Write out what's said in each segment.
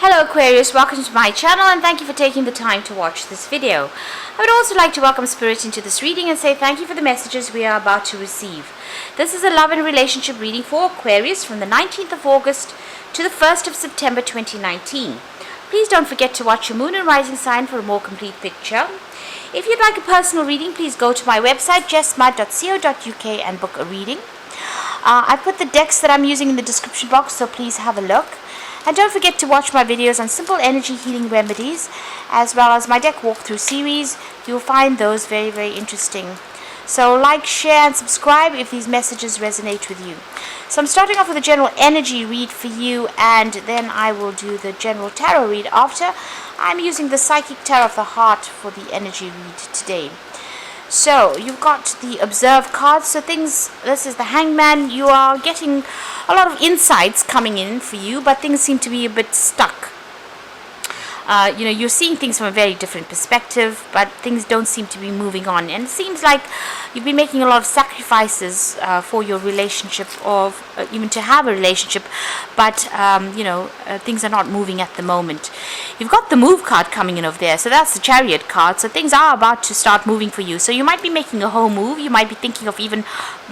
Hello Aquarius, welcome to my channel and thank you for taking the time to watch this video. I would also like to welcome Spirit into this reading and say thank you for the messages we are about to receive. This is a love and relationship reading for Aquarius from the 19th of August to the 1st of September 2019. Please don't forget to watch your moon and rising sign for a more complete picture. If you'd like a personal reading, please go to my website jessmudd.co.uk and book a reading. I put the decks that I'm using in the description box, so please have a look. And don't forget to watch my videos on simple energy healing remedies, as well as my deck walkthrough series. You'll find those very, very interesting. So like, share and subscribe if these messages resonate with you. So I'm starting off with a general energy read for you, and then I will do the general tarot read after. I'm using the Psychic Tarot of the Heart for the energy read today. So you've got the Observe card. So this is the Hangman. You are getting a lot of insights coming in for you, but things seem to be a bit stuck. You're seeing things from a very different perspective, but things don't seem to be moving on. And it seems like you've been making a lot of sacrifices for your relationship, or even to have a relationship, but things are not moving at the moment. You've got the Move card coming in over there, so that's the Chariot card. So things are about to start moving for you. So you might be making a home move. You might be thinking of even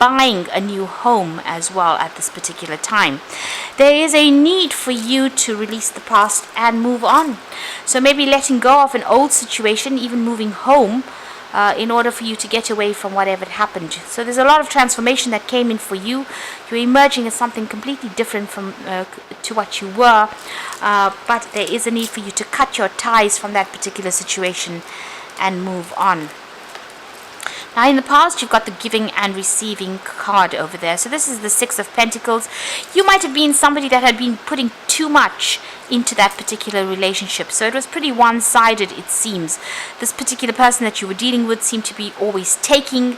buying a new home as well at this particular time. There is a need for you to release the past and move on. So maybe letting go of an old situation, even moving home, in order for you to get away from whatever had happened. So there's a lot of transformation that came in for you. You're emerging as something completely different from to what you were, but there is a need for you to cut your ties from that particular situation and move on. Now in the past, you've got the Giving and Receiving card over there. So this is the Six of Pentacles. You might have been somebody that had been putting too much into that particular relationship. So it was pretty one-sided, it seems. This particular person that you were dealing with seemed to be always taking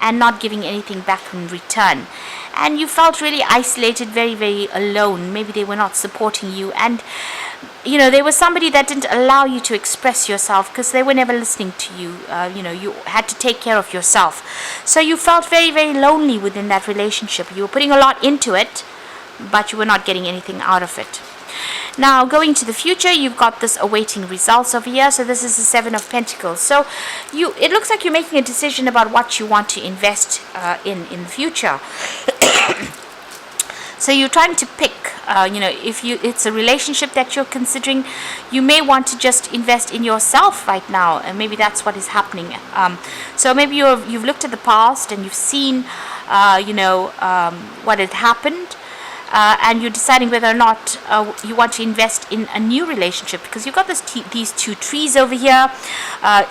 and not giving anything back in return. And you felt really isolated, very, very alone. Maybe they were not supporting you. And there was somebody that didn't allow you to express yourself because they were never listening to you. You had to take care of yourself. So you felt very, very lonely within that relationship. You were putting a lot into it, but you were not getting anything out of it. Now, going to the future, you've got this awaiting results over here. So this is the Seven of Pentacles. So it looks like you're making a decision about what you want to invest in the future. So you're trying to pick, if it's a relationship that you're considering, you may want to just invest in yourself right now, and maybe that's what is happening. So maybe you've looked at the past and you've seen, what had happened, and you're deciding whether or not you want to invest in a new relationship, because you've got these two trees over here.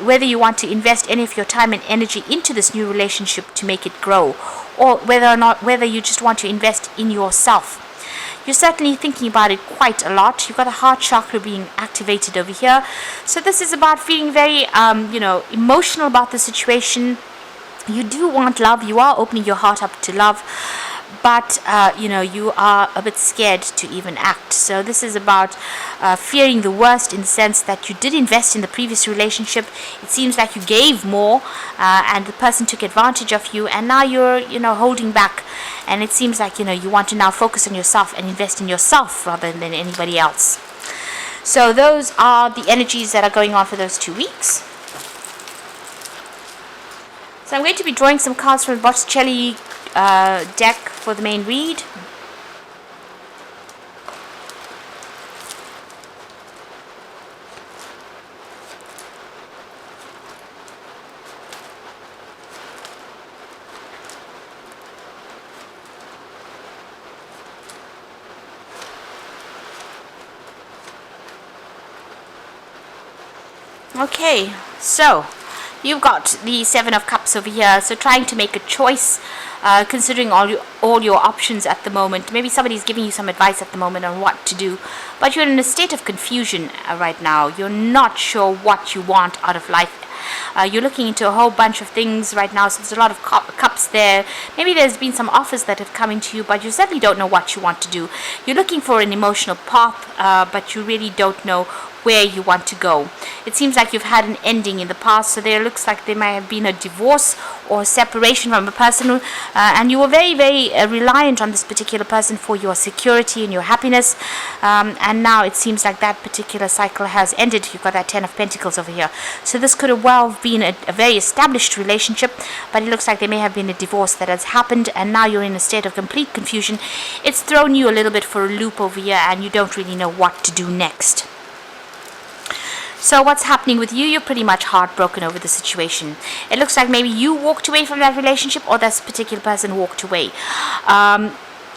Whether you want to invest any of your time and energy into this new relationship to make it grow, or whether you just want to invest in yourself. You're certainly thinking about it quite a lot. You've got the heart chakra being activated over here. So this is about feeling very, emotional about the situation. You do want love. You are opening your heart up to love. But, you are a bit scared to even act. So this is about fearing the worst, in the sense that you did invest in the previous relationship. It seems like you gave more and the person took advantage of you, and now you're, holding back. And it seems like, you want to now focus on yourself and invest in yourself rather than anybody else. So those are the energies that are going on for those 2 weeks. So I'm going to be drawing some cards from Botticelli deck for the main read. Okay, so you've got the Seven of Cups over here. So trying to make a choice, considering all your options at the moment. Maybe somebody's giving you some advice at the moment on what to do, but you're in a state of confusion right now. You're not sure what you want out of life. You're looking into a whole bunch of things right now, so there's a lot of cups there. Maybe there's been some offers that have come into you, but you certainly don't know what you want to do. You're looking for an emotional path, but you really don't know where you want to go. It seems like you've had an ending in the past, so there looks like there may have been a divorce, or separation from a person and you were very, very reliant on this particular person for your security and your happiness, and now it seems like that particular cycle has ended. You've got that 10 of Pentacles over here. So this could have well been a very established relationship, but it looks like there may have been a divorce that has happened, and now you're in a state of complete confusion. It's thrown you a little bit for a loop over here, and you don't really know what to do next. So what's happening with you? You're pretty much heartbroken over the situation. It looks like maybe you walked away from that relationship, or this particular person walked away.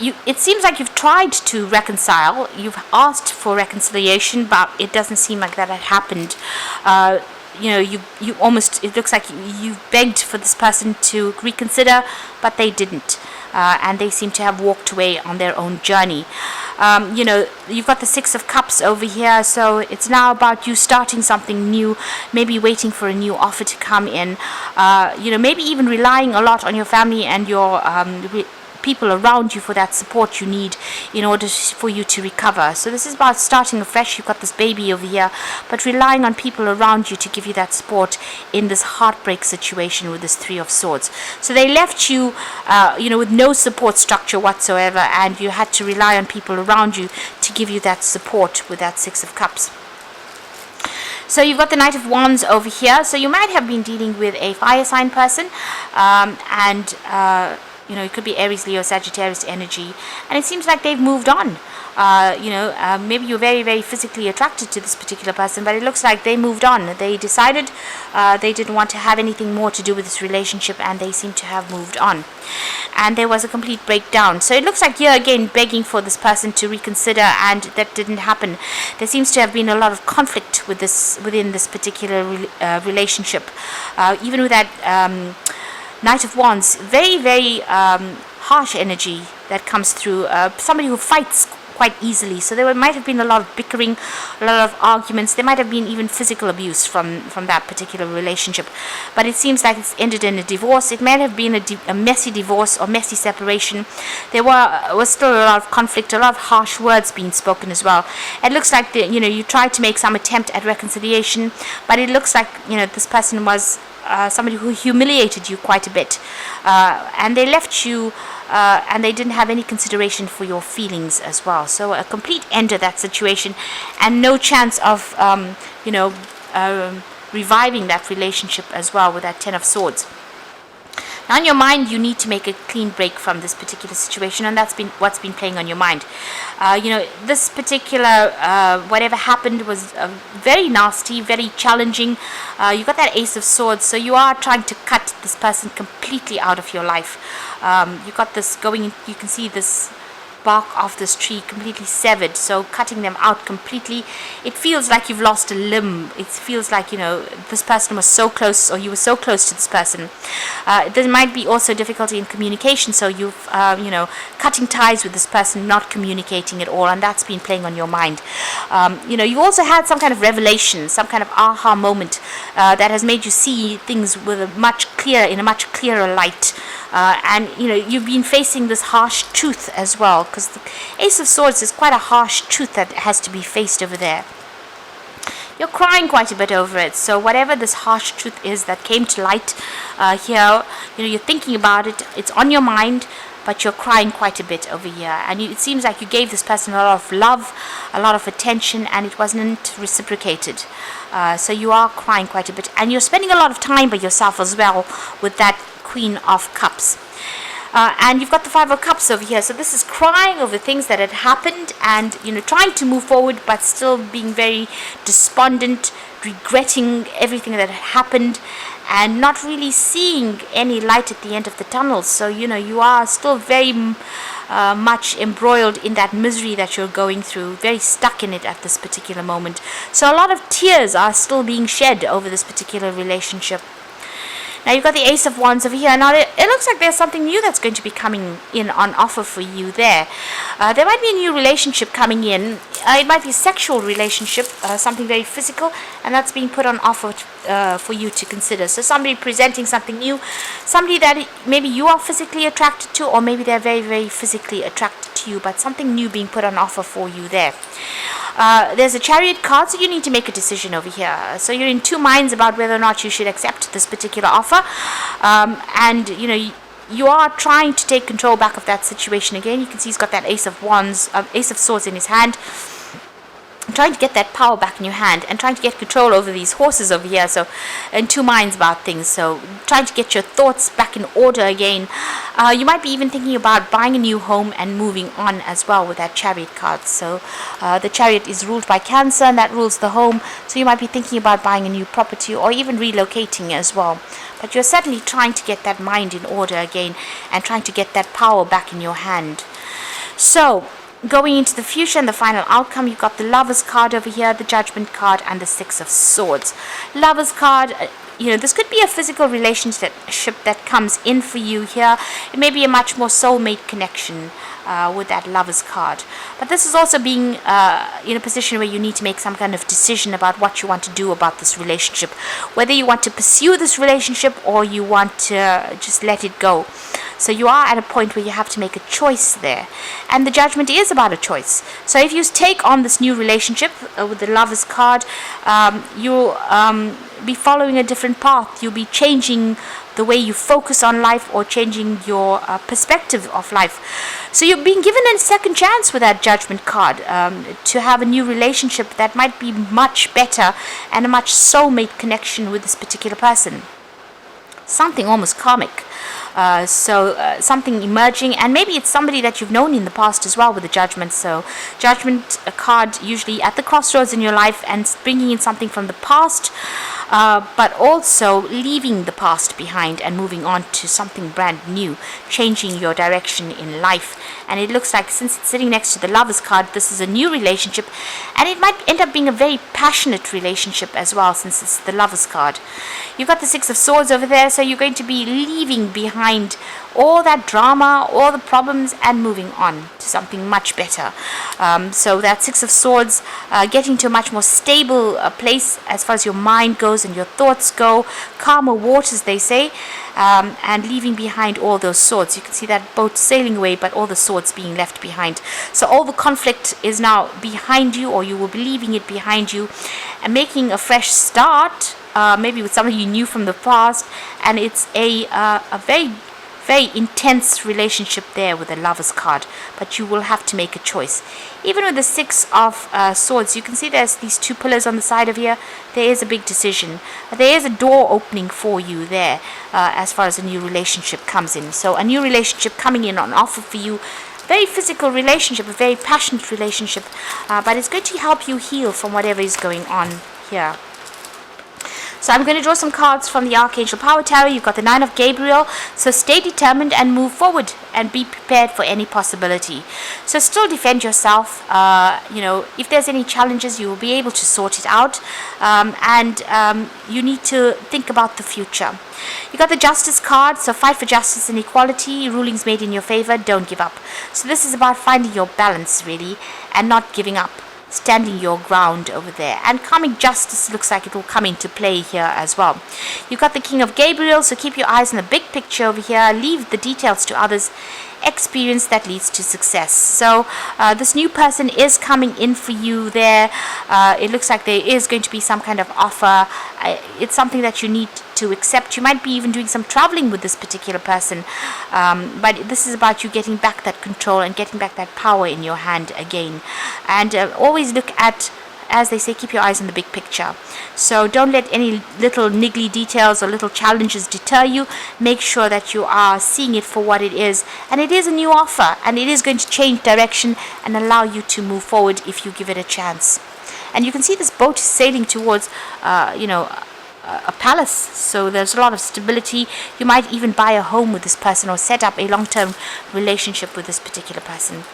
It seems like you've tried to reconcile. You've asked for reconciliation, but it doesn't seem like that had happened. You almost, it looks like you begged for this person to reconsider, but they didn't. And they seem to have walked away on their own journey. You've got the Six of Cups over here, so it's now about you starting something new, maybe waiting for a new offer to come in, maybe even relying a lot on your family and your people around you for that support you need in order for you to recover. So this is about starting afresh. You've got this baby over here, but relying on people around you to give you that support in this heartbreak situation with this Three of Swords. So they left you, with no support structure whatsoever, and you had to rely on people around you to give you that support with that Six of Cups. So you've got the Knight of Wands over here. So you might have been dealing with a fire sign person, it could be Aries, Leo, Sagittarius energy, and it seems like they've moved on. Maybe you're very, very physically attracted to this particular person, but it looks like they moved on. They decided they didn't want to have anything more to do with this relationship, and they seem to have moved on. And there was a complete breakdown. So it looks like you're again begging for this person to reconsider, and that didn't happen. There seems to have been a lot of conflict within this particular relationship. Even with that Knight of Wands, very, very harsh energy that comes through. Somebody who fights quite easily. So there might have been a lot of bickering, a lot of arguments. There might have been even physical abuse from that particular relationship. But it seems like it's ended in a divorce. It might have been a messy divorce or messy separation. There was still a lot of conflict, a lot of harsh words being spoken as well. It looks like you tried to make some attempt at reconciliation, but it looks like this person was somebody who humiliated you quite a bit, and they left you, and they didn't have any consideration for your feelings as well. So a complete end to that situation, and no chance of reviving that relationship as well with that Ten of Swords. Now in your mind, you need to make a clean break from this particular situation, and that's been what's been playing on your mind. This particular whatever happened was very nasty, very challenging. You got that Ace of Swords, so you are trying to cut this person completely out of your life. You got this going. You can see this bark of this tree completely severed, so cutting them out completely. It feels like you've lost a limb. It feels like this person was so close, or you were so close to this person. There might be also difficulty in communication, so you've cutting ties with this person, not communicating at all, and that's been playing on your mind. You've also had some kind of revelation, some kind of aha moment that has made you see things with in a much clearer light. And you've been facing this harsh truth as well, because the Ace of Swords is quite a harsh truth that has to be faced over there. You're crying quite a bit over it, so whatever this harsh truth is that came to light here, you're thinking about it, it's on your mind, but you're crying quite a bit over here, and it seems like you gave this person a lot of love, a lot of attention, and it wasn't reciprocated. So you are crying quite a bit, and you're spending a lot of time by yourself as well with that Queen of Cups. And you've got the Five of Cups over here, so this is crying over things that had happened, and trying to move forward, but still being very despondent, regretting everything that had happened, and not really seeing any light at the end of the tunnel. So you are still very much embroiled in that misery that you're going through, very stuck in it at this particular moment. So a lot of tears are still being shed over this particular relationship. Now you've got the Ace of Wands over here. Now it looks like there's something new that's going to be coming in on offer for you there. There might be a new relationship coming in. It might be a sexual relationship, something very physical, and that's being put on offer for you to consider. So somebody presenting something new, somebody that maybe you are physically attracted to, or maybe they're very, very physically attracted to you, but something new being put on offer for you there. There's a Chariot card, so you need to make a decision over here. So you're in two minds about whether or not you should accept this particular offer. And, you are trying to take control back of that situation again. You can see he's got that Ace of Swords in his hand. Trying to get that power back in your hand and trying to get control over these horses over here. So in two minds about things. So trying to get your thoughts back in order again. You might be even thinking about buying a new home and moving on as well with that Chariot card. So the Chariot is ruled by Cancer, and that rules the home. So you might be thinking about buying a new property or even relocating as well. But you're certainly trying to get that mind in order again and trying to get that power back in your hand. So going into the future and the final outcome, you've got the Lovers card over here, the Judgment card, and the Six of Swords. Lovers card, this could be a physical relationship that comes in for you here. It may be a much more soulmate connection with that Lovers card. But this is also being in a position where you need to make some kind of decision about what you want to do about this relationship. Whether you want to pursue this relationship or you want to just let it go. So you are at a point where you have to make a choice there. And the Judgment is about a choice. So if you take on this new relationship with the Lovers card, you'll be following a different path. You'll be changing the way you focus on life or changing your perspective of life. So you're being given a second chance with that Judgment card to have a new relationship that might be much better and a much soulmate connection with this particular person. Something almost karmic. Something emerging, and maybe it's somebody that you've known in the past as well with the Judgment. So Judgment card usually at the crossroads in your life and bringing in something from the past, but also leaving the past behind and moving on to something brand new, changing your direction in life. And it looks like, since it's sitting next to the Lovers card, this is a new relationship, and it might end up being a very passionate relationship as well, since it's the Lovers card. You've got the Six of Swords over there, so you're going to be leaving behind all that drama, all the problems, and moving on to something much better. So that Six of Swords, getting to a much more stable place as far as your mind goes and your thoughts go, calmer waters, they say, and leaving behind all those swords. You can see that boat sailing away, but all the swords being left behind. So all the conflict is now behind you, or you will be leaving it behind you, and making a fresh start, maybe with somebody you knew from the past. And it's a very intense relationship there with the Lovers card, but you will have to make a choice. Even with the Six of Swords, you can see there's these two pillars on the side of here. There is a big decision. There is a door opening for you there as far as a new relationship comes in. So a new relationship coming in on offer for you. Very physical relationship, a very passionate relationship, but it's going to help you heal from whatever is going on here. So I'm going to draw some cards from the Archangel Power Tarot. You've got the Nine of Gabriel. So stay determined and move forward and be prepared for any possibility. So still defend yourself. If there's any challenges, you will be able to sort it out. You need to think about the future. You got the Justice card. So fight for justice and equality. Rulings made in your favor. Don't give up. So this is about finding your balance, really, and not giving up. Standing your ground over there, and karmic justice looks like it will come into play here as well. You've got the King of Gabriel, so keep your eyes on the big picture over here, leave the details to others, experience that leads to success. So this new person is coming in for you there. It looks like there is going to be some kind of offer. It's something that you need to accept. You might be even doing some traveling with this particular person, but this is about you getting back that control and getting back that power in your hand again. And always look at, as they say, keep your eyes on the big picture. So don't let any little niggly details or little challenges deter you. Make sure that you are seeing it for what it is. And it is a new offer, and it is going to change direction and allow you to move forward if you give it a chance. And you can see this boat is sailing towards, a palace. So there's a lot of stability. You might even buy a home with this person or set up a long-term relationship with this particular person.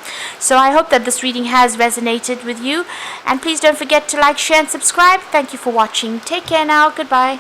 So I hope that this reading has resonated with you. And please don't forget to like, share, and subscribe. Thank you for watching. Take care now. Goodbye.